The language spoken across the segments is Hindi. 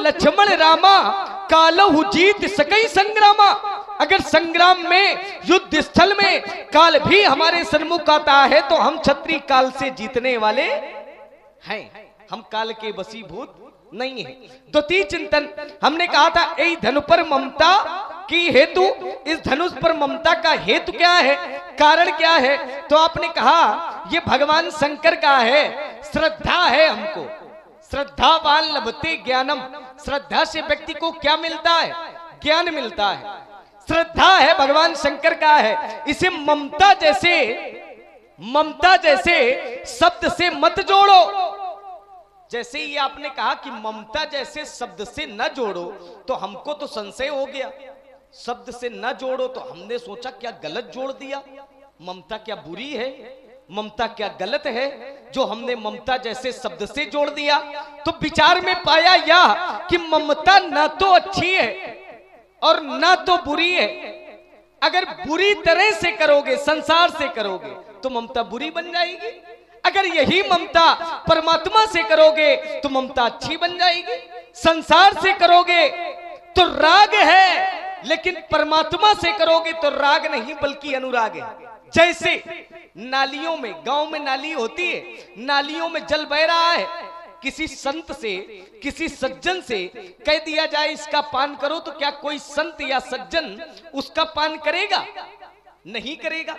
लक्ष्मण रामा कालहु जीत सकई संग्रामा। अगर संग्राम में, युद्ध स्थल में काल भी हमारे सन्मुख आता है तो हम क्षत्रिय काल से जीतने वाले हैं। हम काल के वशीभूत नहीं है। द्वितीय चिंतन हमने कहा था यही धनु पर ममता की हेतु, इस धनुष पर ममता का हेतु क्या है, कारण क्या है? तो आपने कहा ये भगवान शंकर का है, श्रद्धा है। हमको श्रद्धावान लभते ज्ञानम, श्रद्धा से व्यक्ति को क्या मिलता है? ज्ञान मिलता है। श्रद्धा है, भगवान शंकर का है। इसे ममता जैसे शब्द से मत जोड़ो। जैसे ही आपने कहा कि ममता जैसे शब्द से न जोड़ो, तो हमको तो संशय हो गया। शब्द से न जोड़ो तो हमने सोचा क्या गलत जोड़ दिया? ममता क्या बुरी है? ममता क्या गलत है जो हमने ममता जैसे शब्द से जोड़ दिया? तो विचार में पाया यह कि ममता न तो अच्छी है और न तो बुरी है। अगर बुरी तरह से करोगे, संसार से करोगे, तो ममता बुरी बन जाएगी। अगर यही ममता परमात्मा से करोगे तो ममता अच्छी बन जाएगी। संसार से करोगे तो राग है, लेकिन परमात्मा से करोगे तो राग नहीं बल्कि अनुराग है। जैसे नालियों में, गांव में नाली होती है, नालियों में जल बह रहा है, किसी संत से, किसी सज्जन से कह दिया जाए इसका पान करो, तो क्या कोई संत या सज्जन उसका पान करेगा? नहीं करेगा।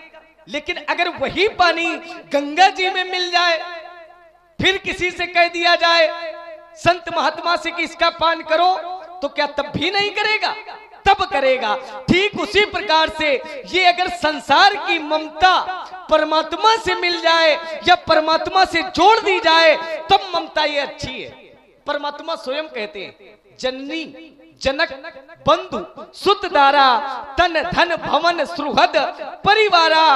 लेकिन अगर वही पानी गंगा जी में मिल जाए, फिर किसी से कह दिया जाए संत महात्मा से कि इसका पान करो, तो क्या तब भी नहीं करेगा? तब करेगा। ठीक उसी प्रकार से ये अगर संसार की ममता परमात्मा से मिल जाए या परमात्मा से जोड़ दी जाए, तब ममता ये अच्छी है। परमात्मा स्वयं कहते हैं, जननी जनक बंधु सुत दारा तन धन भवन सुहृद परिवारा,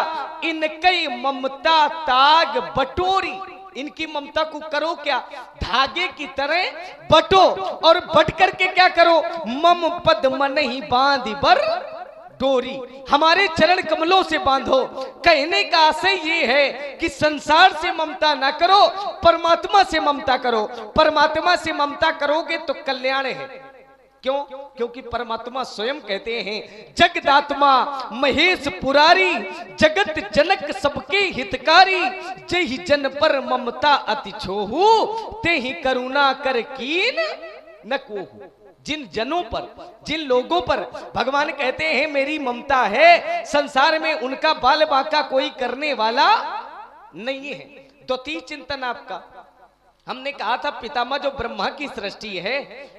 इनकई ममता ताग बटोरी। इनकी ममता को करो क्या? धागे की तरह बटो, और बट करके क्या करो? मम पद मन ही बांधी बर डोरी। हमारे चरण कमलों से बांधो। कहने का आशय ये है कि संसार से ममता ना करो, परमात्मा से ममता करो। परमात्मा से ममता करोगे तो कल्याण है। क्यों? क्योंकि परमात्मा स्वयं कहते हैं, जगदात्मा महेश पुरारी, जगत जनक सबके हितकारी, जय जन पर ममता अति छोहू, ते ही करुणा कर कीन न कोहू। जिन जनों पर, जिन लोगों पर भगवान कहते हैं मेरी ममता है, संसार में उनका बाल बांका कोई करने वाला नहीं है। द्वितीय चिंतन आपका, हमने कहा था पितामह जो ब्रह्मा की सृष्टि है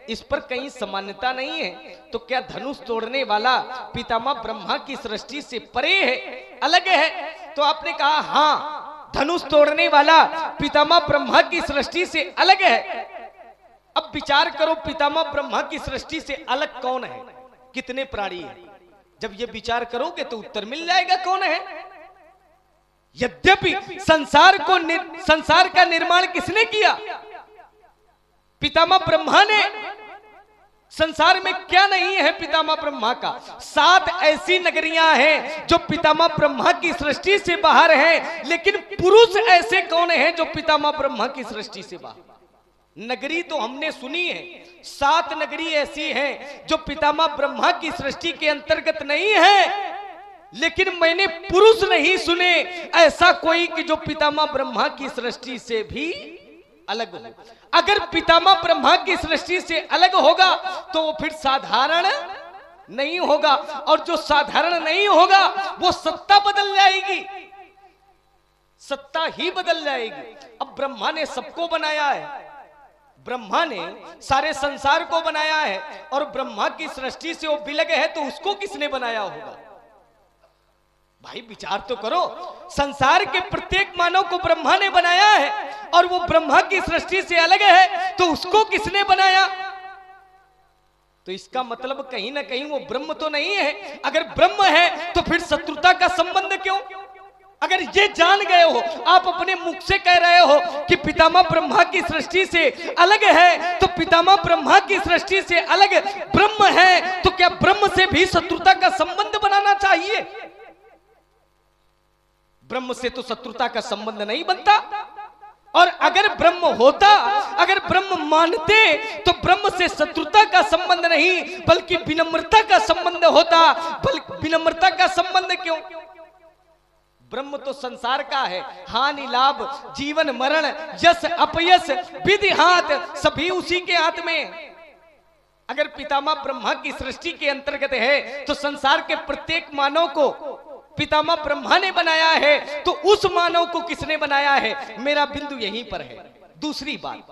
इस पर कहीं समानता नहीं है, तो क्या धनुष तोड़ने वाला पितामह ब्रह्मा की सृष्टि से परे है, अलग है? तो आपने कहा हाँ, धनुष तोड़ने वाला पितामह ब्रह्मा की सृष्टि से अलग है। अब विचार करो, पितामह ब्रह्मा की सृष्टि से अलग कौन है? कितने प्राणी हैं? जब ये विचार करोगे तो उत्तर मिल जाएगा कौन है। यद्यपि संसार का निर्माण किसने किया? पितामह ब्रह्मा ने। संसार में क्या नहीं है पितामह ब्रह्मा का? 7 ऐसी नगरियां हैं जो पितामह ब्रह्मा की सृष्टि से बाहर हैं, लेकिन पुरुष ऐसे कौन हैं जो पितामह ब्रह्मा की सृष्टि से बाहर? नगरी तो हमने सुनी है, 7 नगरी ऐसी हैं जो पितामह ब्रह्मा की सृष्टि के अंतर्गत नहीं है, लेकिन मैंने पुरुष नहीं सुने ऐसा कोई कि जो पितामह ब्रह्मा की सृष्टि से भी अलग हो। अगर पितामह ब्रह्मा की सृष्टि से अलग होगा तो वो फिर साधारण नहीं होगा, और जो साधारण नहीं होगा वो सत्ता बदल जाएगी, सत्ता ही बदल जाएगी। अब ब्रह्मा ने सबको बनाया है, ब्रह्मा ने सारे संसार को बनाया है, और ब्रह्मा की सृष्टि से वो विलग है तो उसको किसने बनाया होगा? भाई विचार तो करो। संसार के प्रत्येक मानव को ब्रह्मा ने बनाया है, और वो ब्रह्मा की सृष्टि से अलग है तो उसको किसने बनाया? तो इसका मतलब कहीं ना कहीं वो ब्रह्म तो नहीं है। अगर ब्रह्म है तो फिर शत्रुता का संबंध क्यों? अगर ये जान गए हो, आप अपने मुख से कह रहे हो कि पितामह ब्रह्मा की सृष्टि से अलग है, तो पितामह ब्रह्मा की सृष्टि से अलग ब्रह्म है, तो क्या ब्रह्म से भी शत्रुता का संबंध बनाना चाहिए? ब्रह्म से तो शत्रुता का संबंध नहीं बनता। और अगर ब्रह्म होता, अगर ब्रह्म मानते तो ब्रह्म से शत्रुता का संबंध नहीं बल्कि विनम्रता का संबंध होता। बल्कि विनम्रता का संबंध क्यों? ब्रह्म तो संसार का है, हानि लाभ जीवन मरण यश अपयश विधि हाथ सभी उसी के हाथ में। अगर पितामह ब्रह्मा की सृष्टि के अंतर्गत है तो संसार के प्रत्येक मानव को पितामह ब्रह्मा ने बनाया है, तो उस मानव को किसने बनाया है? मेरा बिंदु यहीं पर है। दूसरी बात,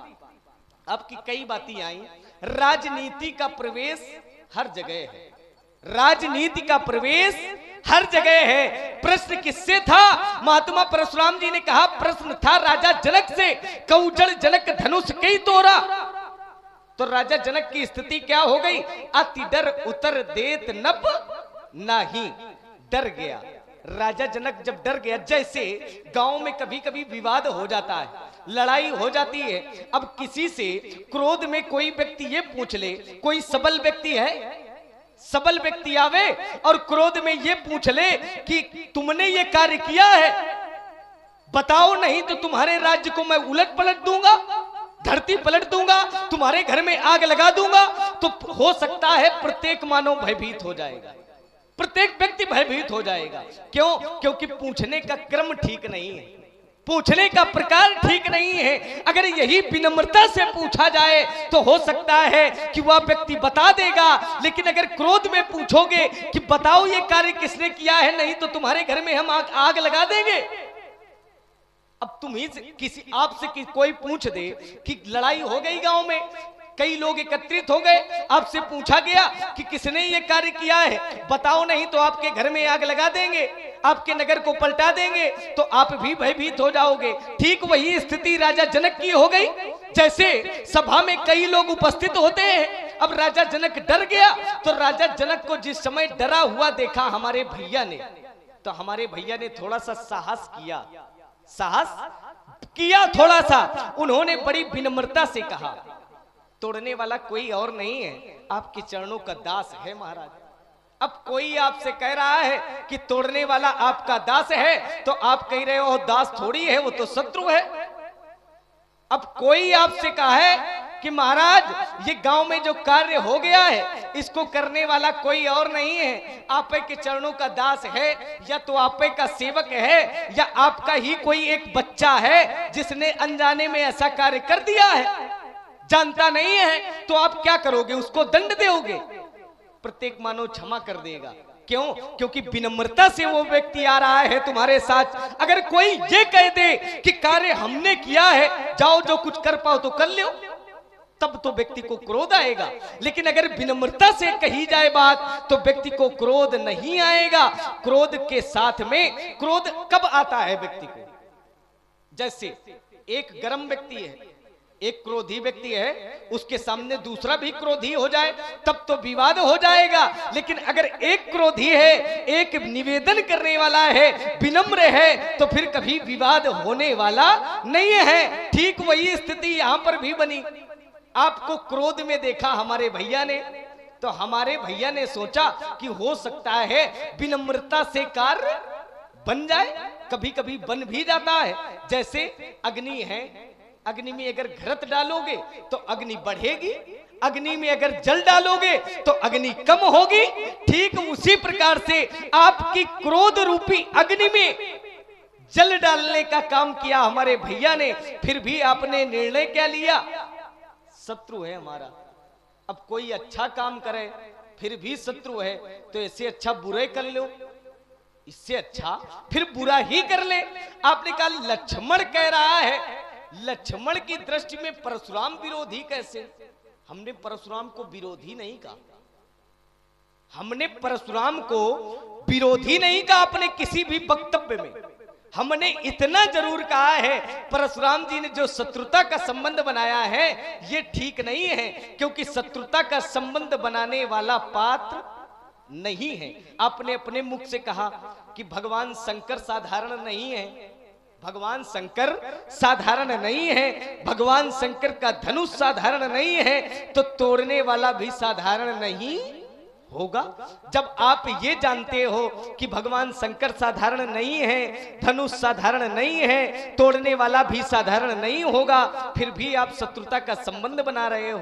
आपकी कई बातें आई, राजनीति का प्रवेश हर जगह है, राजनीति का प्रवेश हर जगह है। प्रश्न किससे था? महात्मा परशुराम जी ने कहा प्रश्न था राजा जनक से, कौजल जनक धनुष कई तोरा। तो राजा जनक की स्थिति क्या हो गई? अति डर उतर देत नभ नहीं, डर गया। राजा जनक जब डर गया, जैसे गांव में कभी कभी विवाद हो जाता है, लड़ाई हो जाती है। अब किसी से क्रोध में कोई व्यक्ति ये पूछ ले, कोई सबल व्यक्ति है, सबल व्यक्ति आवे और क्रोध में ये पूछ ले कि तुमने ये कार्य किया है, बताओ, नहीं तो तुम्हारे राज्य को मैं उलट पलट दूंगा, धरती पलट दूंगा, तुम्हारे घर में आग लगा दूंगा। तो हो सकता है प्रत्येक मानव भयभीत हो जाएगा, प्रत्येक व्यक्ति भयभीत हो जाएगा। क्यों? क्योंकि पूछने का क्रम ठीक नहीं है, पूछने का प्रकार ठीक नहीं है। अगर यही विनम्रता से पूछा जाए तो हो सकता है कि वह व्यक्ति बता देगा, लेकिन अगर क्रोध में पूछोगे कि बताओ ये कार्य किसने किया है, नहीं तो तुम्हारे घर में हम आग लगा देंगे। अब तुम ही किसी आपसे कोई पूछ दे कि लड़ाई हो गई गांव में, कई लोग एकत्रित हो गए, आपसे पूछा गया कि किसने ये कार्य किया है, बताओ, नहीं तो आपके घर में आग लगा देंगे, आपके नगर को पलटा देंगे, तो आप भी भयभीत हो जाओगे। ठीक वही स्थिति राजा जनक की हो गई। जैसे सभा में कई लोग उपस्थित होते हैं, अब राजा जनक डर गया, तो राजा जनक को जिस समय डरा हुआ देखा हमारे भैया ने, तो हमारे भैया ने थोड़ा सा साहस किया, साहस किया थोड़ा सा। उन्होंने बड़ी विनम्रता से कहा तोड़ने वाला कोई और नहीं है, आपके चरणों का दास है महाराज। अब कोई आपसे कह रहा है कि तोड़ने वाला आपका दास है, तो आप कह रहे हो दास थोड़ी है, वो तो शत्रु है। अब कोई आपसे कहा है कि महाराज ये गांव में जो कार्य हो गया है इसको करने वाला कोई और नहीं है, आपे के चरणों का दास है, या तो आपे का सेवक है, या आपका ही कोई एक बच्चा है जिसने अनजाने में ऐसा कार्य कर दिया है, जानता नहीं है, तो आप क्या करोगे? उसको दंड दोगे? प्रत्येक मानव क्षमा कर देगा। क्यों? क्योंकि विनम्रता से वो व्यक्ति आ रहा है तुम्हारे साथ। अगर कोई ये कह दे कि कार्य हमने किया है, जाओ जो कुछ कर पाओ तो कर लो, तब तो व्यक्ति को क्रोध आएगा। लेकिन अगर विनम्रता से कही जाए बात तो व्यक्ति को क्रोध नहीं आएगा। क्रोध के साथ में, क्रोध कब आता है व्यक्ति को? जैसे एक गर्म व्यक्ति है, एक क्रोधी व्यक्ति है, उसके सामने दूसरा भी क्रोधी हो जाए तब तो विवाद हो जाएगा। लेकिन अगर एक क्रोधी है, एक निवेदन करने वाला है, विनम्र है, तो फिर कभी विवाद होने वाला नहीं है। ठीक वही स्थिति यहां पर भी बनी। आपको क्रोध में देखा हमारे भैया ने, तो हमारे भैया ने सोचा कि हो सकता है विनम्रता से कार्य बन जाए, कभी कभी बन भी जाता है। जैसे अग्नि है, अग्नि में अगर घृत डालोगे तो अग्नि बढ़ेगी, अग्नि में अगर जल डालोगे तो अग्नि कम होगी। ठीक उसी प्रकार से आपकी क्रोध रूपी अग्नि में जल डालने का काम किया हमारे भैया ने। फिर भी आपने निर्णय क्या लिया? शत्रु है हमारा, अब कोई अच्छा काम करे फिर भी शत्रु है, तो इससे अच्छा बुरे कर लो, इससे अच्छा फिर बुरा ही कर ले। आपने कहा लक्ष्मण कह रहा है, लक्ष्मण की दृष्टि में परशुराम विरोधी कैसे? हमने परशुराम को विरोधी नहीं कहा, हमने परशुराम को विरोधी नहीं कहा अपने किसी भी वक्तव्य में। हमने इतना जरूर कहा है परशुराम जी ने जो शत्रुता का संबंध बनाया है ये ठीक नहीं है, क्योंकि शत्रुता का संबंध बनाने वाला पात्र नहीं है। आपने अपने मुख से कहा कि भगवान शंकर साधारण नहीं है, भगवान शंकर साधारण नहीं है, भगवान शंकर का धनुष साधारण नहीं है, तो तोड़ने वाला भी साधारण नहीं होगा। जब आप ये जानते हो कि भगवान शंकर साधारण नहीं है, धनुष साधारण नहीं है, तोड़ने वाला भी साधारण नहीं होगा, फिर भी आप शत्रुता का संबंध बना रहे हो,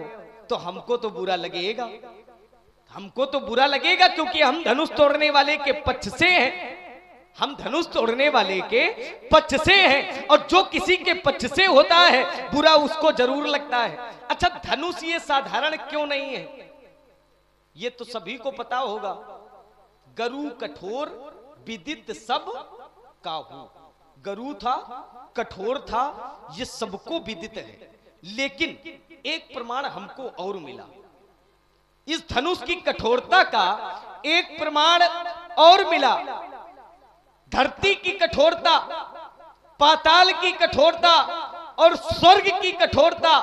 तो हमको तो बुरा लगेगा, हमको तो बुरा लगेगा, क्योंकि हम धनुष तोड़ने वाले के पक्ष से हैं, हम धनुष तोड़ने वाले के पक्ष से हैं, और जो किसी के पक्ष से होता है बुरा उसको जरूर लगता है। अच्छा, धनुष ये साधारण क्यों नहीं है, ये तो सभी को पता होगा। गरु कठोर विदित सब काहू, गरु था, कठोर था, ये सबको विदित है। लेकिन एक प्रमाण हमको और मिला, इस धनुष की कठोरता का एक प्रमाण और मिला। धरती की कठोरता, पाताल की कठोरता और स्वर्ग की कठोरता,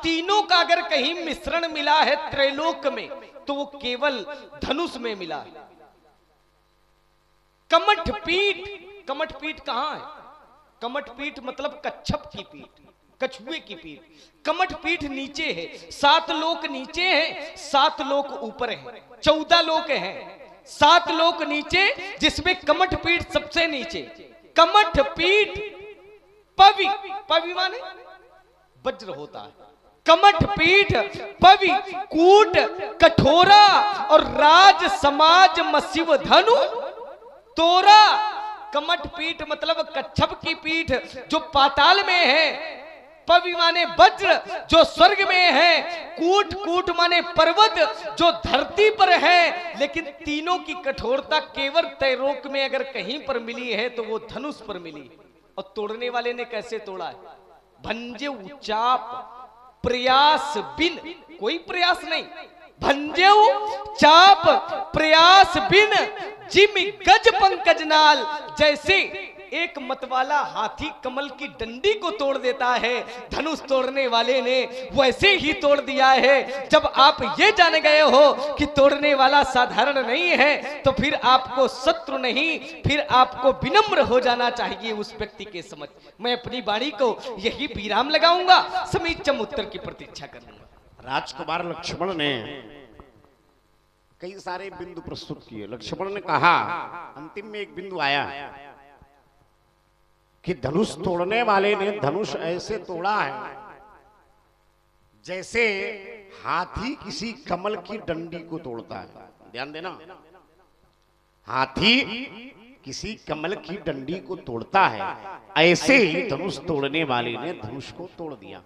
तीनों का अगर कहीं मिश्रण मिला है त्रैलोक में, तो वो केवल धनुष में मिला है। कमठ पीठ, कमठ पीठ कहां है? कमठ पीठ मतलब कच्छप की पीठ, कछुए की पीठ। कमठ पीठ नीचे है, 7 लोक नीचे है, 7 लोक ऊपर है, 14 लोक हैं, 7 लोक नीचे, जिसमें कमठ पीठ सबसे नीचे। कमठ पीठ पवि, पवि माने वज्र होता है, कमठ पीठ पवि कूट कठोरा और राज समाज मसिव धनु तोरा। कमठ पीठ मतलब कच्छप की पीठ जो पाताल में है, पवि माने वज्र जो स्वर्ग में है, कूट कूट माने पर्वत जो धरती पर है। लेकिन तीनों की कठोरता केवल त्रैलोक में अगर कहीं पर मिली है तो वो धनुष पर मिली। और तोड़ने वाले ने कैसे तोड़ा है? भंजे चाप प्रयास बिन, कोई प्रयास नहीं, भंजे चाप प्रयास बिन जिम गज पंकज नाल। जैसे एक मतवाला हाथी कमल की डंडी को तोड़ देता है, धनुष तोड़ने वाले ने वैसे ही तोड़ दिया है। जब आप ये जान गए हो कि तोड़ने वाला साधारण नहीं है, तो फिर आपको शत्रु नहीं, फिर आपको विनम्र हो जाना चाहिए उस व्यक्ति के समझ। मैं अपनी वाणी को यही विराम लगाऊंगा, समीचम उत्तर की प्रतीक्षा करूंगा। राजकुमार लक्ष्मण ने कई सारे बिंदु प्रस्तुत किए। लक्ष्मण ने कहा, अंतिम में एक बिंदु आया कि धनुष तोड़ने वाले ने धनुष ऐसे तोड़ा है जैसे हाथी किसी कमल की डंडी को तोड़ता है। ध्यान देना, हाथी किसी कमल की डंडी को तोड़ता है, ऐसे ही धनुष तोड़ने वाले ने धनुष को तोड़ दिया।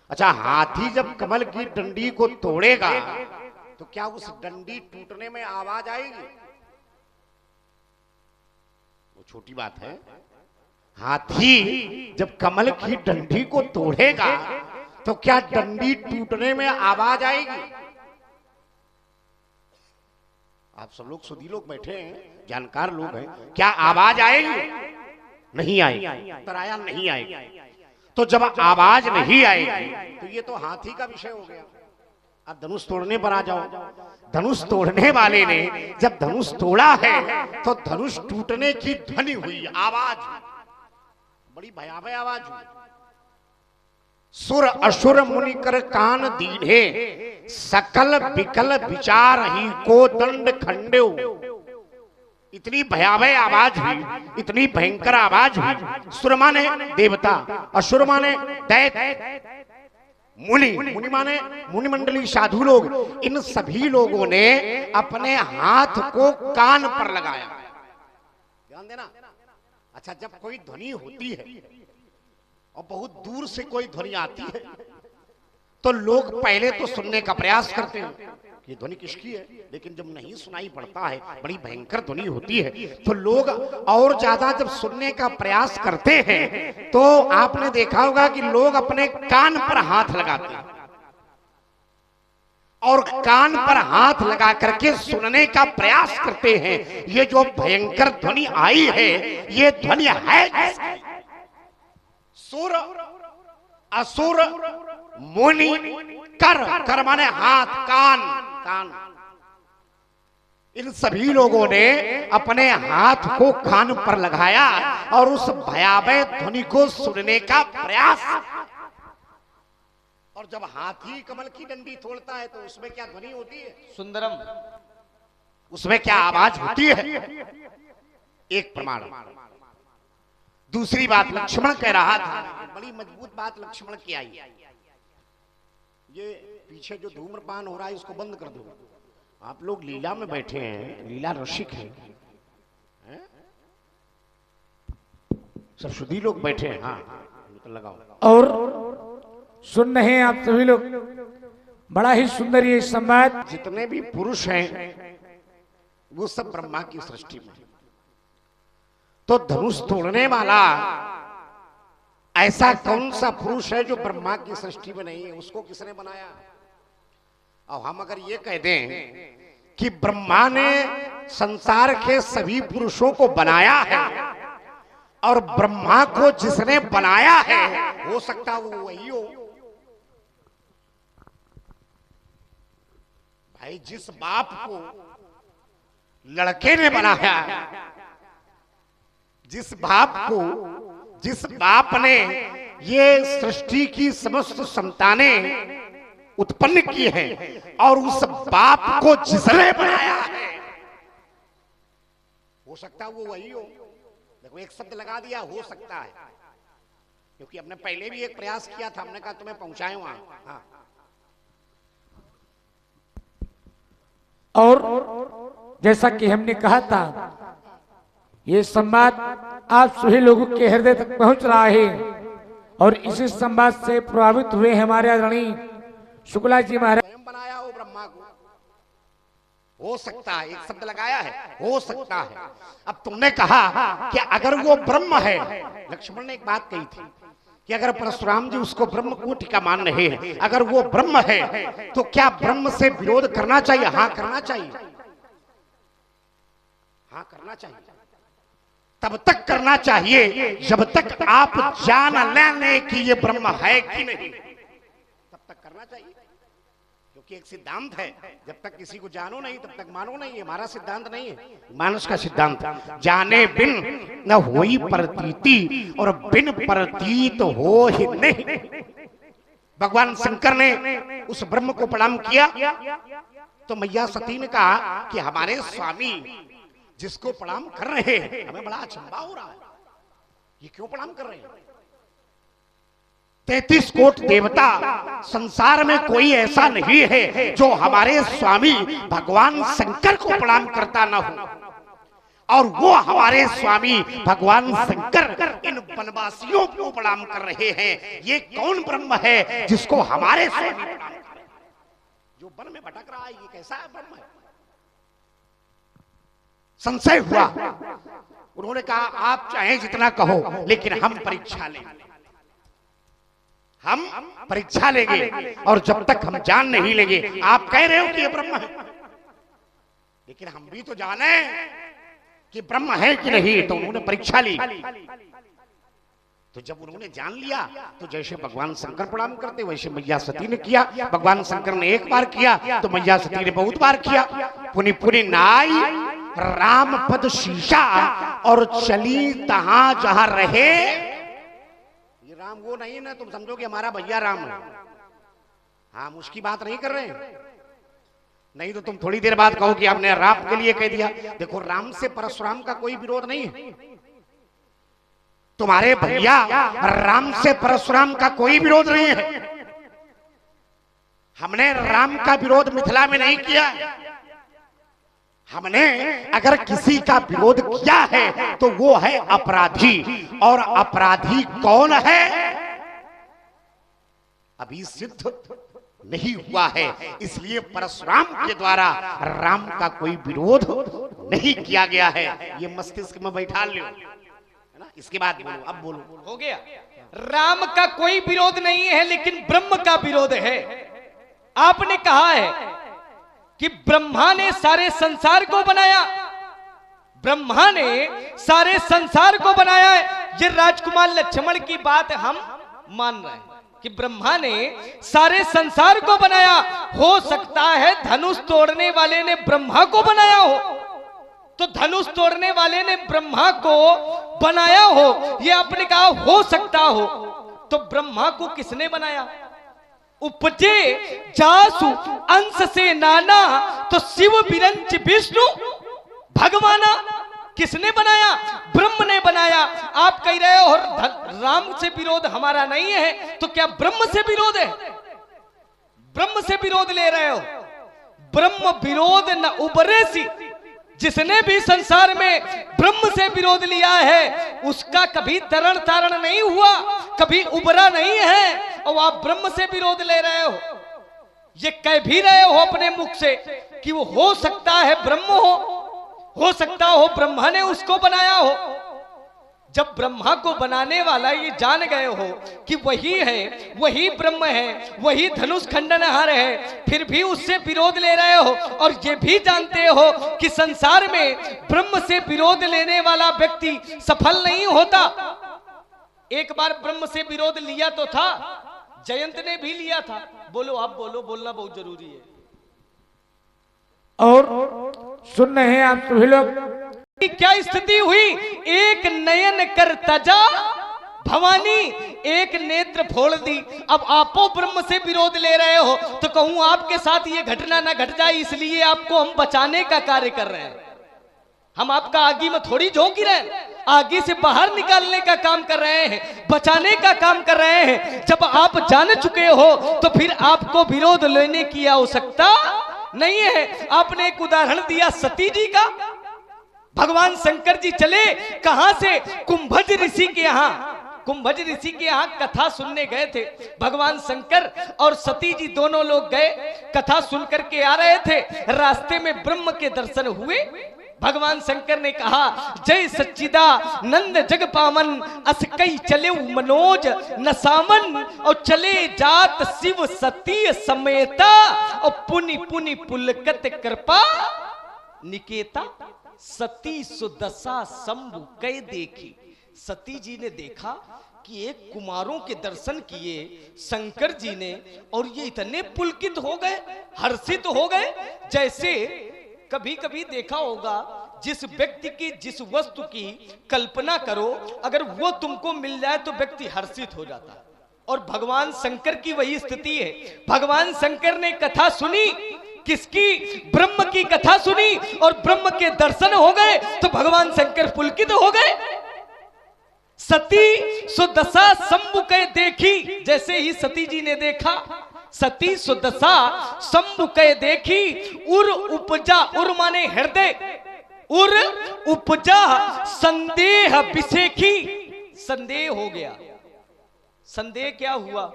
अच्छा, हाथी जब कमल की डंडी को तोड़ेगा तो क्या उस डंडी टूटने में आवाज आएगी? वो छोटी बात है। हाथी जब कमल की डंडी को तोड़ेगा तो क्या डंडी टूटने में आवाज आएगी? आप सब लोग सुधी लोग बैठे हैं, जानकार लोग हैं, क्या आवाज आएगी? नहीं आएगी, तराया नहीं आएगी। तो जब आवाज नहीं आएगी तो ये तो हाथी का विषय हो गया। अब धनुष तोड़ने पर आ जाओ। धनुष तोड़ने वाले ने जब धनुष तोड़ा है तो धनुष टूटने की ध्वनि हुई, आवाज, बड़ी भयावह आवाज हुई। सुर असुर मुनि कर कान दीन्हे, सकल विकल विचार ही को दंड खंडेव। इतनी भयावह आवाज हुई, इतनी भयंकर आवाज हुई। सुर माने देवता, असुर माने दैत्य, मुनि, मुनि माने मुनि मंडली साधु लोग। इन सभी लोगों ने अपने हाथ को कान पर लगाया। ध्यान देना। अच्छा, जब कोई ध्वनि होती है और बहुत दूर से कोई ध्वनि आती है तो लोग पहले तो सुनने का प्रयास करते हैं ये ध्वनि किसकी है, लेकिन जब नहीं सुनाई पड़ता है, बड़ी भयंकर ध्वनि होती है, तो लोग और ज्यादा जब सुनने का प्रयास करते हैं तो आपने देखा होगा कि लोग अपने कान पर हाथ लगाते हैं और कान पर हाथ लगा करके सुनने का प्रयास करते हैं। ये जो भयंकर ध्वनि आई है, ये ध्वनि है सुर असुर मुनि कर, कर माने हाथ, कान, कान। इन सभी लोगों ने अपने हाथ को कान पर लगाया और उस भयावह ध्वनि को सुनने का प्रयास। और जब हाथी कमल की डंडी तोड़ता है तो उसमें क्या ध्वनि होती है? सुंदरम, उसमें क्या आवाज होती है? एक प्रमाण। दूसरी बात, लक्ष्मण कह रहा था, बड़ी मजबूत बात लक्ष्मण की आई, ये पीछे जो धूम्रपान हो रहा है इसको बंद कर दो। आप लोग लीला में बैठे हैं, लीला रसिक हैं, सब सुधी लोग बैठे हैं। हाँ तो लगाओ। और सुन रहे हैं आप सभी लोग, बड़ा ही सुंदर ये संवाद। जितने भी पुरुष हैं वो सब ब्रह्मा की सृष्टि में। तो धनुष तोड़ने वाला ऐसा कौन सा पुरुष है जो ब्रह्मा की सृष्टि में नहीं है? उसको किसने बनाया? और हम अगर ये कह दें कि ब्रह्मा ने संसार के सभी पुरुषों को बनाया है और ब्रह्मा को जिसने बनाया है हो सकता वो वही हो। भाई जिस बाप को लड़के ने बनाया, जिस बाप ने ये सृष्टि की समस्त संतानें उत्पन्न की है और उस बाप को जिसने बनाया है हो सकता वो वही हो। देखो एक शब्द लगा दिया, हो सकता है, क्योंकि हमने पहले भी एक प्रयास किया था, हमने कहा तुम्हें पहुंचाए वहां। हाँ। और जैसा कि हमने कहा था, ये संवाद आप सभी लोगों के हृदय तक पहुंच रहा है और इसी संवाद से प्रभावित हुए हमारे आदरणीय शुक्ला जी महाराज। स्वयं बनाया हो ब्रह्मा को, हो सकता है, एक शब्द लगाया है, हो सकता है। अब तुमने कहा कि अगर वो ब्रह्म है, लक्ष्मण ने एक बात कही थी कि अगर परशुराम जी उसको ब्रह्म कोटि का मान रहे हैं, अगर वो ब्रह्म है तो क्या ब्रह्म से विरोध करना चाहिए? हाँ करना चाहिए, हाँ करना चाहिए। तब तक करना चाहिए जब तक आप जान लें कि ये ब्रह्म है कि नहीं, तब तक करना चाहिए। क्योंकि एक सिद्धांत है, जब तक किसी को जानो नहीं तब तक मानो नहीं। हमारा सिद्धांत नहीं है, मानस का सिद्धांत। जाने बिन न होई प्रतीति और बिन प्रतीत हो ही नहीं। भगवान शंकर ने उस ब्रह्म को प्रणाम किया तो मैया सती ने कहा कि हमारे स्वामी जिसको प्रणाम कर रहे हैं हमें बड़ा अचंभा हो रहा है, ये क्यों प्रणाम कर रहे हैं? 33 कोट देवता संसार में कोई ऐसा नहीं है जो हमारे स्वामी भगवान शंकर को प्रणाम करता ना हो, और वो हमारे स्वामी भगवान शंकर इन वनवासियों को प्रणाम कर रहे हैं। ये कौन ब्रह्म है जिसको हमारे स्वामी प्रणाम कर रहे हैं? जो वन में भटक रहा है, ये कैसा है ब्रह्म है? संशय हुआ, उन्होंने कहा आप चाहे जितना कहो लेकिन हम परीक्षा लेंगे, हम परीक्षा लेंगे, और जब तक हम जान नहीं लेंगे। आप कह रहे हो कि ये ब्रह्म है, लेकिन हम भी तो जाने कि ब्रह्म है कि नहीं। तो उन्होंने परीक्षा ली, तो जब उन्होंने जान लिया तो जैसे भगवान शंकर प्रणाम करते वैसे मैया सती ने किया। भगवान शंकर ने एक बार किया तो मैया सती ने बहुत बार किया। पुनि पुनि नाई राम पद शीशा और चली तहां जहां रहे। ये राम वो नहीं ना तुम समझो कि हमारा भैया राम है, हम उसकी बात नहीं कर रहे हैं। नहीं तो तुम थोड़ी देर बाद कहो कि आपने राम के लिए कह दिया। देखो राम से परशुराम का कोई विरोध नहीं है, तुम्हारे भैया राम से परशुराम का कोई विरोध नहीं है। हमने राम का विरोध मिथिला में नहीं किया, हमने अगर किसी का विरोध किया है तो वो है अपराधी। और अपराधी कौन है अभी सिद्ध नहीं हुआ है, इसलिए परशुराम के द्वारा राम का कोई विरोध नहीं किया गया है। ये मस्तिष्क में बैठा लो, है ना? इसके बाद बोलो, अब बोलो। हो गया, राम का कोई विरोध नहीं है लेकिन ब्रह्म का विरोध है। आपने कहा है कि ब्रह्मा ने सारे संसार को बनाया, ब्रह्मा ने सारे संसार को बनाया है। ये राजकुमार लक्ष्मण की बात हम मान रहे हैं कि ब्रह्मा ने सारे संसार को बनाया। हो सकता है धनुष तोड़ने वाले ने ब्रह्मा को बनाया हो, तो धनुष तोड़ने वाले ने ब्रह्मा को बनाया हो, ये आपने कहा हो सकता हो। तो ब्रह्मा को किसने बनाया? उपजे जासु अंश से नाना, तो शिव बिरंच विष्णु भगवाना किसने बनाया? ब्रह्म ने बनाया। आप कह रहे हो राम से विरोध हमारा नहीं है, तो क्या ब्रह्म से विरोध है? ब्रह्म से विरोध ले रहे हो? ब्रह्म विरोध न उबरे सी। जिसने भी संसार में ब्रह्म से विरोध लिया है उसका कभी तरण तारण नहीं हुआ, कभी उबरा नहीं है, और आप ब्रह्म से विरोध ले रहे हो। ये कह भी रहे हो अपने मुख से कि वो हो सकता है ब्रह्म हो सकता हो ब्रह्मा ने उसको बनाया हो। जब ब्रह्मा को बनाने वाला ये जान गए हो कि वही है, वही ब्रह्म है, वही धनुष खंडनहार है, फिर भी उससे विरोध ले रहे हो। और ये भी जानते हो कि संसार में ब्रह्म से विरोध लेने वाला व्यक्ति सफल नहीं होता। एक बार ब्रह्म से विरोध लिया तो था, जयंत ने भी लिया था। बोलो, आप बोलो, बोलना बहुत जरूरी है। और सुन रहे हैं आप सभी लोग, क्या स्थिति हुई? एक नयन कर तजा भवानी, एक नेत्र फोड़ दी। अब आपो ब्रह्म से विरोध ले रहे हो तो कहूं आपके साथ ये घटना ना घट जाए, इसलिए आपको हम बचाने का कार्य कर रहे हैं। हम आपका आगे में थोड़ी झोंक रहे हैं, आगे से बाहर निकालने का काम कर रहे हैं, बचाने का काम कर रहे हैं। जब आप जान चुके हो तो फिर आपको विरोध लेने की आवश्यकता नहीं है। आपने एक उदाहरण दिया सती जी का। भगवान शंकर जी चले कहां से? कुंभज ऋषि के यहाँ। कुंभज ऋषि के यहाँ कथा सुनने गए थे। भगवान शंकर और सती जी दोनों लोग गए, कथा सुन करके आ रहे थे। रास्ते में ब्रह्म के दर्शन हुए। भगवान शंकर ने कहा, जय सच्चिदानंद जग पावन, अस कई चले मनोज नसामन, और चले जात शिव सती समेता, और पुनि पुनि पुलकत कृपा निकेता। सती सुदशा शंभु कई देखी। सती जी ने देखा कि एक कुमारों के दर्शन किए शंकर जी ने, और ये इतने पुलकित हो गए, हर्षित हो गए। जैसे कभी कभी देखा होगा, जिस व्यक्ति की जिस वस्तु की कल्पना करो, अगर वो तुमको मिल जाए तो व्यक्ति हर्षित हो जाता है। और भगवान शंकर की वही स्थिति है। भगवान शंकर ने कथा सुनी, किसकी? ब्रह्म की कथा सुनी, और ब्रह्म के दर्शन हो गए तो भगवान शंकर पुलकित हो गए। सती सुदशा शंभु के देखी। जैसे ही सती जी ने देखा, सती सुदशा शंभु के देखी, उर उपजा, उर माने हृदय, उर उपजा संदेह विसेखी। संदेह हो गया। संदेह क्या हुआ?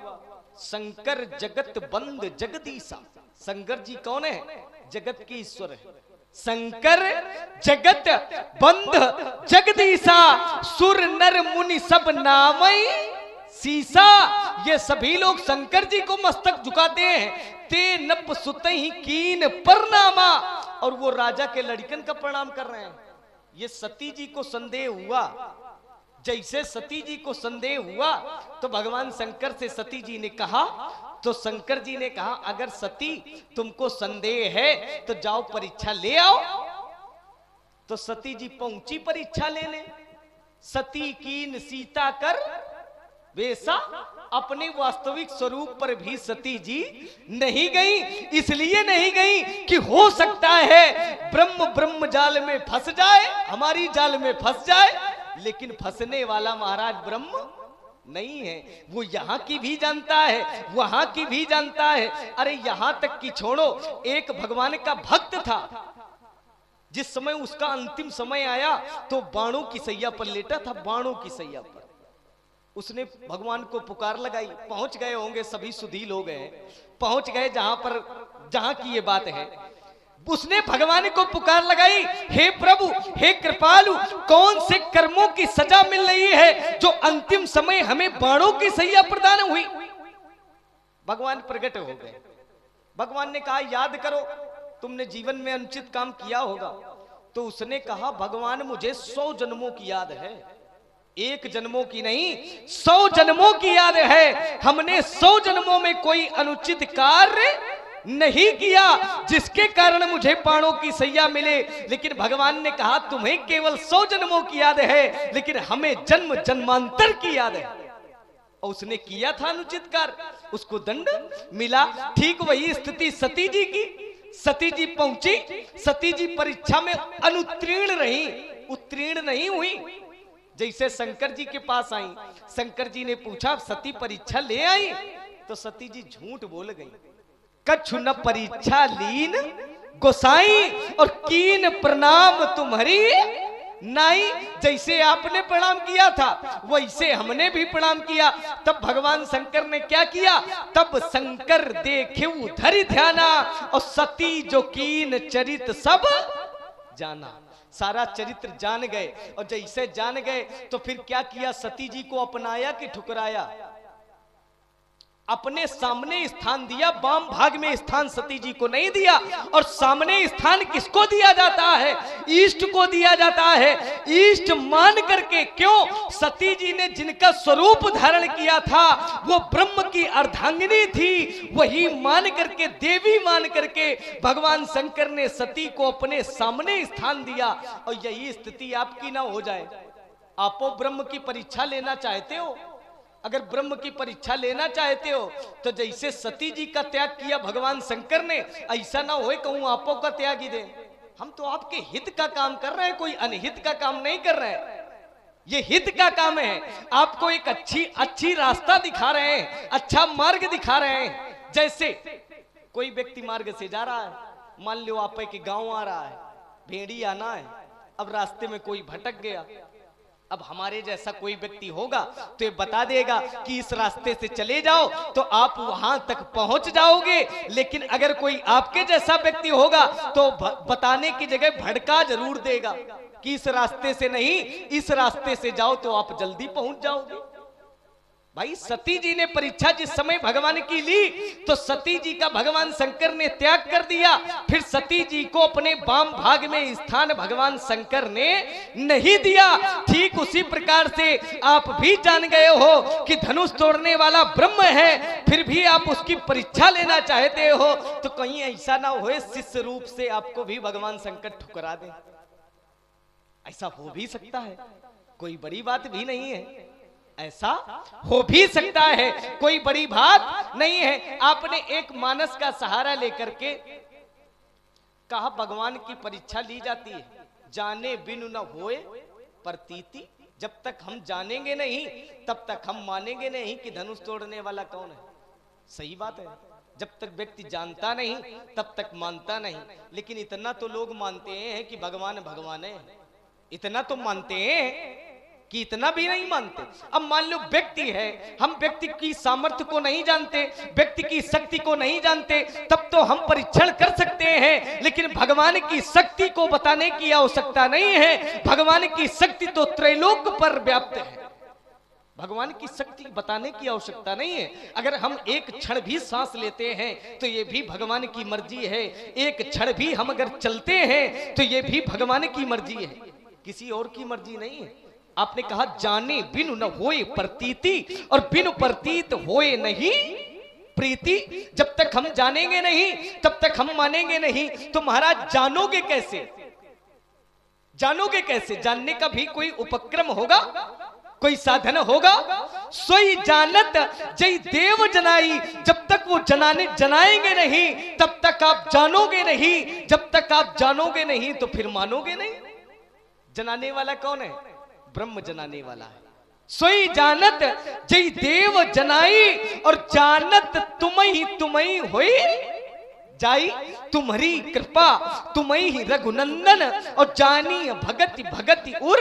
शंकर जगत बंद जगदीशा। शंकर जी कौन है? जगत के ईश्वर है। शंकर जगत बंद जगदीशा, सुर नर मुनि सब नामई सीसा। ये सभी लोग शंकर जी को मस्तक झुकाते हैं। ते नप सुतहि कीन प्रणामा, और वो राजा के लड़कन का प्रणाम कर रहे हैं। ये सती जी को संदेह हुआ। जैसे सती जी को संदेह हुआ तो भगवान शंकर से सती जी ने कहा, तो शंकर जी ने कहा, अगर सती तुमको संदेह है तो जाओ परीक्षा ले आओ। तो सती जी पहुंची परीक्षा लेने। सती कीन सीता कर वैसा, अपने वास्तविक स्वरूप पर भी सती जी नहीं गई। इसलिए नहीं गई कि हो सकता है ब्रह्म जाल में फंस जाए, हमारी जाल में फंस जाए। लेकिन फंसने वाला महाराज ब्रह्म नहीं है। वो यहाँ की भी जानता है, वहां की भी जानता है। अरे यहां तक कि छोड़ो, एक भगवान का भक्त था, जिस समय उसका अंतिम समय आया तो बाणों की सैया पर लेटा था। बाणों की सैया पर उसने भगवान को पुकार लगाई। पहुंच गए होंगे सभी सुधी लोग हैं, पहुंच गए जहां की ये बात है। उसने भगवान को पुकार लगाई, हे प्रभु, हे कृपालु, कौन से कर्मों की सजा मिल रही है जो अंतिम समय हमें बाणों की सैया प्रदान हुई? भगवान प्रकट हो गए। भगवान ने कहा, याद करो, तुमने जीवन में अनुचित काम किया होगा। तो उसने कहा, भगवान मुझे 100 जन्मों की याद है, 1 जन्मों की नहीं, 100 जन्मों की याद है। हमने 100 जन्मों में कोई अनुचित कार्य नहीं किया जिसके कारण मुझे बाणों की सैया मिले। लेकिन भगवान ने कहा, तुम्हें केवल 100 जन्मों की याद है, लेकिन हमें जन्म जन्मांतर की याद है। और उसने किया था अनुचित कार्य, उसको दंड मिला। ठीक वही स्थिति सती जी की। सती जी पहुंची, सती जी परीक्षा में अनुत्तीर्ण रही, उत्तीर्ण नहीं हुई। जैसे शंकर जी के पास आई, शंकर जी ने पूछा सती परीक्षा ले आई? तो सती जी झूठ बोल गई। कछु न परीक्षा लीन गोसाई और कीन प्रणाम तुम्हारी नाई। जैसे आपने प्रणाम किया था वैसे हमने भी प्रणाम किया। तब भगवान शंकर ने क्या किया? तब शंकर देखे धरि ध्याना और सती जो कीन चरित सब जाना। सारा चरित्र जान गए, और जैसे जान गए तो फिर क्या किया? सती जी को अपनाया कि ठुकराया? अपने सामने स्थान दिया, वाम भाग में स्थान सती जी को नहीं दिया। और सामने स्थान किसको दिया जाता है? ईष्ट को दिया जाता है। ईष्ट मान करके, क्यों? सती जी ने जिनका स्वरूप धारण किया था वो ब्रह्म की अर्धांगिनी थी, वही मान करके, देवी मान करके भगवान शंकर ने सती को अपने सामने स्थान दिया। और यही स्थिति आपकी ना हो जाए। आपो ब्रह्म की परीक्षा लेना चाहते हो, अगर ब्रह्म की परीक्षा लेना चाहते हो तो जैसे सती जी का त्याग किया भगवान शंकर ने, ऐसा ना होए कहूं आपो का त्याग ही दे। हम तो आपके हित का काम कर रहे हैं, कोई अनहित का काम नहीं कर रहे हैं। ये हित का काम है। आपको एक अच्छी रास्ता दिखा रहे हैं, अच्छा मार्ग दिखा रहे हैं। जैसे कोई व्यक्ति मार्ग से जा रहा है, मान लो आप के गांव आ रहा है, भेड़ी आना है, अब रास्ते में कोई भटक गया। अब हमारे जैसा कोई व्यक्ति होगा तो ये बता देगा कि इस रास्ते से चले जाओ तो आप वहां तक पहुंच जाओगे। लेकिन अगर कोई आपके जैसा व्यक्ति होगा तो बताने की जगह भड़का जरूर देगा कि इस रास्ते से नहीं, इस रास्ते से जाओ तो आप जल्दी पहुंच जाओगे। भाई सती जी ने परीक्षा जिस समय भगवान की ली तो सती जी का भगवान शंकर ने त्याग कर दिया। फिर सती जी को अपने वाम भाग में स्थान भगवान शंकर ने नहीं दिया। ठीक उसी प्रकार से आप भी जान गए हो कि धनुष तोड़ने वाला ब्रह्म है, फिर भी आप उसकी परीक्षा लेना चाहते हो। तो कहीं ऐसा ना हो शिष्य रूप से आपको भी भगवान शंकर ठुकरा दे। ऐसा हो भी सकता है, कोई बड़ी बात भी नहीं है। ऐसा हो भी सकता है, कोई बड़ी बात नहीं है। आपने एक मानस का सहारा लेकर के कहा भगवान की परीक्षा ली जाती है, जाने बिनु न होए प्रतीति। जब तक हम जानेंगे नहीं तब तक हम मानेंगे नहीं कि धनुष तोड़ने वाला कौन है। सही बात है, जब तक व्यक्ति जानता नहीं तब तक मानता नहीं। लेकिन इतना तो लोग मानते हैं कि भगवान भगवान है, इतना तो मानते हैं कि इतना भी नहीं मानते। अब मान लो व्यक्ति है, हम व्यक्ति की सामर्थ्य को नहीं जानते, व्यक्ति की शक्ति को नहीं जानते, तब तो हम परीक्षण कर सकते हैं। लेकिन भगवान की शक्ति को बताने की आवश्यकता नहीं है। भगवान की शक्ति तो त्रैलोक पर व्याप्त है, भगवान की शक्ति बताने की आवश्यकता नहीं है। अगर हम एक क्षण भी सांस लेते हैं तो ये भी भगवान की मर्जी है। एक क्षण भी हम अगर चलते हैं तो ये भी भगवान की मर्जी है, किसी और की मर्जी नहीं है। आपने कहा जाने बिनु न होए प्रतीति, और बिनु प्रतीत होए नहीं प्रीति। जब तक हम जानेंगे नहीं तब तक हम मानेंगे नहीं। तो महाराज जानोगे कैसे? जानोगे कैसे? जानने का भी कोई उपक्रम होगा, कोई साधन होगा। सोई जानत जय देव जनाई। जब तक वो जनाएंगे नहीं तब तक आप जानोगे नहीं। जब तक आप जानोगे नहीं तो फिर मानोगे नहीं। जनाने वाला कौन है? ब्रह्म जनाने वाला है। सोई जानत जय देव जनाई, और जानत तुम्ही होई जाई। तुम्हारी कृपा तुम्ही रघुनंदन, और जानी भगति भगति उर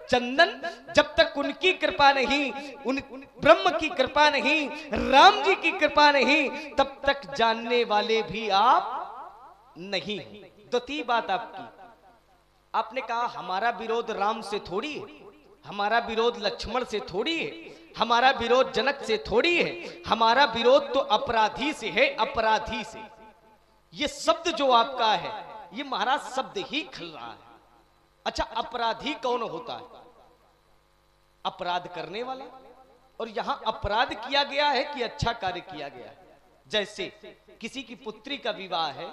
चंदन। जब तक उनकी कृपा नहीं, उन ब्रह्म की कृपा नहीं, राम जी की कृपा नहीं, तब तक जानने वाले भी आप नहीं। द्वितीय बात आपकी, आपने कहा हमारा विरोध राम से थोड़ी है, हमारा विरोध लक्ष्मण से थोड़ी है, हमारा विरोध जनक से थोड़ी है, हमारा विरोध तो अपराधी से है, अपराधी से। ये शब्द जो आपका है ये महाराज शब्द ही खल रहा है। अच्छा, अपराधी कौन होता है? अपराध करने वाला। और यहां अपराध किया गया है कि अच्छा कार्य किया गया है? जैसे किसी की पुत्री का विवाह है,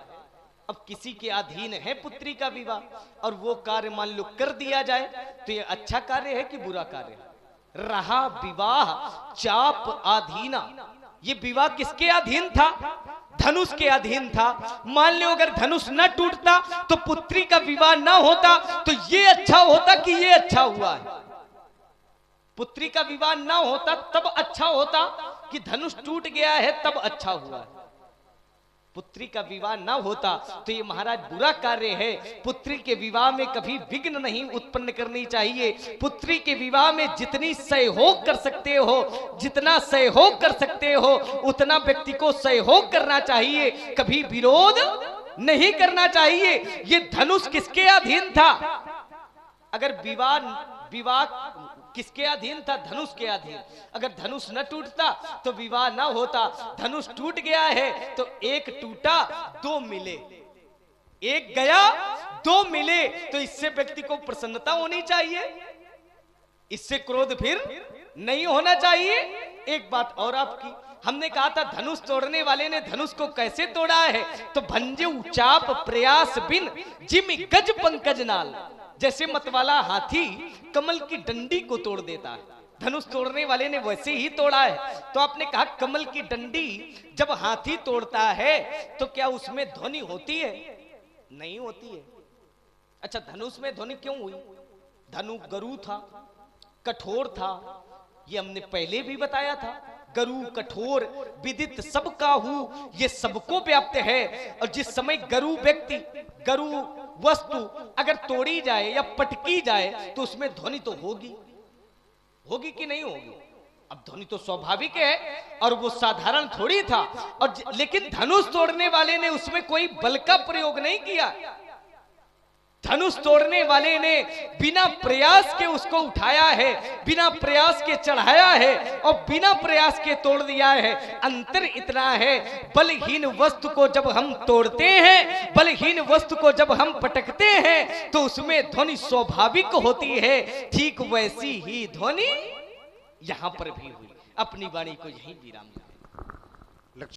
अब किसी के अधीन है पुत्री का विवाह, और वो कार्य मान लो कर दिया जाए तो ये अच्छा कार्य है कि बुरा कार्य है? रहा विवाह चाप अधीना। ये विवाह किसके अधीन था? धनुष के अधीन था। मान लो अगर धनुष न टूटता तो पुत्री का विवाह न होता, तो ये अच्छा होता कि ये अच्छा हुआ है? पुत्री का विवाह न होता तब अच्छा होता कि धनुष टूट गया है तब अच्छा हुआ है? पुत्री का विवाह ना होता तो ये महाराज बुरा कार्य है। पुत्री के विवाह में कभी विघ्न नहीं उत्पन्न करनी चाहिए। पुत्री के विवाह में जितनी सहयोग कर सकते हो, जितना सहयोग कर सकते हो उतना व्यक्ति को सहयोग करना चाहिए, कभी विरोध नहीं करना चाहिए। ये धनुष किसके अधीन था? अगर विवाह किसके अधीन था? धनुष के अधीन। अगर धनुष न टूटता तो विवाह न होता। धनुष टूट गया है तो एक टूटा दो मिले, एक गया दो मिले, तो इससे व्यक्ति को प्रसन्नता होनी चाहिए, इससे क्रोध फिर नहीं होना चाहिए। एक बात और आपकी, हमने कहा था धनुष तोड़ने वाले ने धनुष को कैसे तोड़ा है? तो भंजे उचाप प्रयास बिन जिम गज पंकज नाल। जैसे मतवाला हाथी कमल की डंडी को तोड़ देता है, धनुष तोड़ने वाले ने वैसे ही तोड़ा है। तो आपने कहा कमल की डंडी जब हाथी तोड़ता है तो क्या उसमें ध्वनि होती है? नहीं होती है। अच्छा, धनुष में ध्वनि क्यों हुई? धनु गरु था, कठोर था, ये हमने पहले भी बताया था। गरु कठोर विदित सब काहू, ये सबको व्याप्त है। और जिस समय गरु व्यक्ति, गरु वस्तु अगर तोड़ी जाए या पटकी जाए तो उसमें ध्वनि तो होगी, होगी कि नहीं होगी? अब ध्वनि तो स्वाभाविक है और वो साधारण थोड़ी था। और लेकिन धनुष तोड़ने वाले ने उसमें कोई बल का प्रयोग नहीं किया। धनुष तोड़ने वाले ने बिना प्रयास के उसको उठाया है, बिना प्रयास के चढ़ाया है और बिना प्रयास के तोड़ दिया है। अंतर इतना है, बलहीन वस्तु को जब हम तोड़ते हैं, बलहीन वस्तु को जब हम पटकते हैं तो उसमें ध्वनि स्वाभाविक होती है। ठीक वैसी ही ध्वनि यहां पर भी हुई। अपनी वाणी को यहीं विराम।